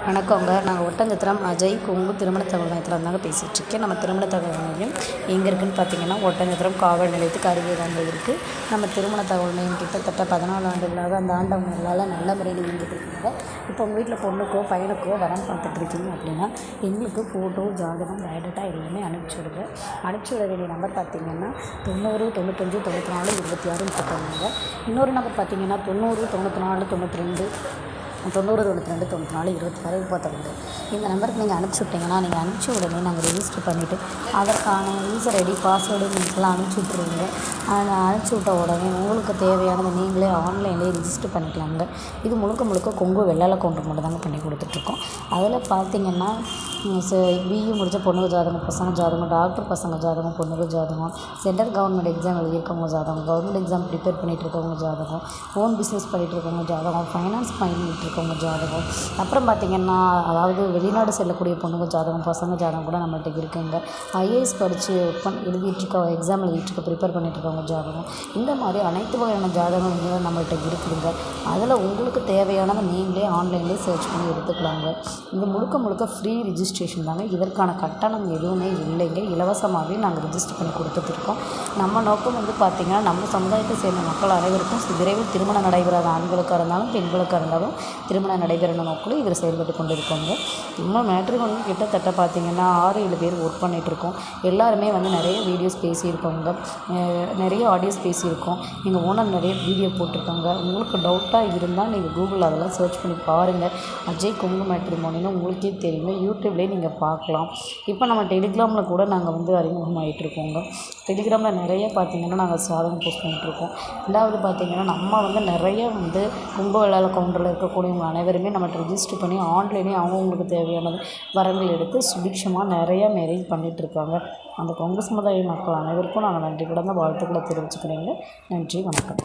வணக்கங்க. நாங்கள் ஒட்டஞ்சத்திரம் அஜய் கொங்கு திருமண தகவல் மையத்தில் தாங்க பேசிகிட்ருக்கேன். நம்ம திருமண தகவல் மையம் எங்கே இருக்குதுன்னு பார்த்தீங்கன்னா, ஒட்டஞ்சத்திரம் காவல் நிலையத்துக்கு அருகே தாங்க இருக்குது. நம்ம திருமண தகவல் மையம் கிட்டத்தட்ட 14 ஆண்டுகளாக அந்த ஆண்டவங்களால் நல்ல முறையில் இயங்கிட்டு இருக்காங்க. இப்போ உங்கள் வீட்டில் பொண்ணுக்கோ பையனுக்கோ வரன் பார்த்துட்ருக்கீங்க அப்படின்னா, எங்களுக்கு ஃபோட்டோ, ஜாதகம், பயோடேட்டா எல்லாமே அனுப்பிச்சி விடுங்க. அனுப்பிச்சி விட வேண்டிய நம்பர் பார்த்தீங்கன்னா 90 95 94 26 31. இன்னொரு நம்பர் பார்த்தீங்கன்னா 90 94 92 90 92 94 26 32. இந்த நம்பருக்கு நீங்கள் அனுப்பிச்சி விட்டிங்கன்னா, நீங்கள் அனுப்பிச்சி உடனே நாங்கள் ரெஜிஸ்டர் பண்ணிவிட்டு அதற்கான யூசர் ஐடி பாஸ்வேர்டு நீங்கள்லாம் அனுப்பிச்சி விட்ருவீங்க. அதை அனுப்பிச்சி விட்ட உடனே உங்களுக்கு தேவையானதை நீங்களே ஆன்லைன்லேயே ரிஜிஸ்டர் பண்ணிக்கலாங்க. இது முழுக்க கொங்கு வெள்ளாள கவுண்டர் மட்டும் தாங்க பண்ணி கொடுத்துட்ருக்கோம். அதில் பார்த்தீங்கன்னா பிஇ முடித்த பொண்ணுங்க ஜாதகம், பசங்க ஜாதகம், டாக்டர் பசங்க ஜாதகம், பொண்ணுங்க ஜாதகம், சென்ட்ரல் கவர்மெண்ட் எக்ஸாம் எழுதியிருக்கவங்க ஜாதகம், கவர்மெண்ட் எக்ஸாம் ப்ரிப்பேர் பண்ணிகிட்டு இருக்கவங்க ஜாதகம், ஓன் பிஸ்னஸ் பண்ணிகிட்டு இருக்கவங்க ஜாதகம், ஃபைனான்ஸ் பண்ணிகிட்டு இருக்கவங்க ஜாதகம், அப்புறம் பார்த்திங்கன்னா அதாவது வெளிநாடு செல்லக்கூடிய பொண்ணுங்க ஜாதகம், பசங்க ஜாதகம் கூட நம்மள்கிட்ட இருக்குங்க. ஐஏஎஸ் படித்து எழுதிட்டுருக்க எக்ஸாம் எழுதிட்டுருக்க ப்ரிப்பேர் பண்ணிகிட்ருக்கவங்க ஜாதகம், இந்த மாதிரி அனைத்து வகையான ஜாதகங்களும் நம்மள்கிட்ட இருக்குதுங்க. அதில் உங்களுக்கு தேவையானதை நீங்களே ஆன்லைன்லேயே சர்ச் பண்ணி எடுத்துக்கலாங்க. இது முழுக்க ஃப்ரீ ரிஜிஸ்ட்ரேஷன் தாங்க. இதற்கான கட்டணம் எதுவுமே இல்லைங்க. இலவசமாகவே நாங்கள் ரிஜிஸ்டர் பண்ணி கொடுத்துட்ருக்கோம். நம்ம நோக்கம் பார்த்திங்கன்னா, நம்ம சமுதாயத்தை சேர்ந்த மக்கள் அனைவருக்கும் விரைவில் திருமணம் நடைபெறாத ஆண்களுக்காக இருந்தாலும் பெண்களுக்காக இருந்தாலும் திருமணம் நடைபெறணும் நோக்கில் இதில் செயல்பட்டு கொண்டு இருக்கோங்க. நம்ம மேட்ரிமோனி கிட்டத்தட்ட பார்த்திங்கன்னா 6-7 பேர் ஒர்க் பண்ணிகிட்ருக்கோம். எல்லாருமே நிறைய வீடியோஸ் பேசியிருக்கோங்க, நிறைய ஆடியோஸ் பேசியிருக்கோம். எங்கள் ஓனர் நிறைய வீடியோ போட்டிருக்காங்க. உங்களுக்கு டவுட்டாக இருந்தால் நீங்கள் கூகுளில் அதெல்லாம் சர்ச் பண்ணி பாருங்கள். அஜய் கொங்கு மேட்ரிமோனின்னு உங்களுக்கே தெரியுங்க. யூடியூப்லேயே நீங்கள் பார்க்கலாம். இப்போ நம்ம டெலிகிராமில் கூட நாங்கள் அறிமுகமாகிட்ருக்கோங்க. டெலிகிராமில் நிறைய பார்த்திங்கன்னா நாங்கள் சாதகம் போஸ்ட் பண்ணிகிட்ருக்கோம். ரெண்டாவது பார்த்திங்கன்னா நம்ம நிறைய கொங்கு வெள்ளாள கவுண்டரில் இருக்கக்கூடியவங்க அனைவருமே நம்மகிட்ட ரிஜிஸ்டர் பண்ணி ஆன்லைனே அவங்கவுங்களுக்கு தேவையானது வரங்கள் எடுத்து சுபிக்ஷமாக நிறைய மேரேஜ் பண்ணிகிட்ருக்காங்க. அந்த கொங்கு சமுதாய மக்கள் அனைவருக்கும் நாங்கள் நன்றி கடந்த வாழ்த்துக்களை தெரிவிச்சுக்கிறேங்க. நன்றி, வணக்கம்.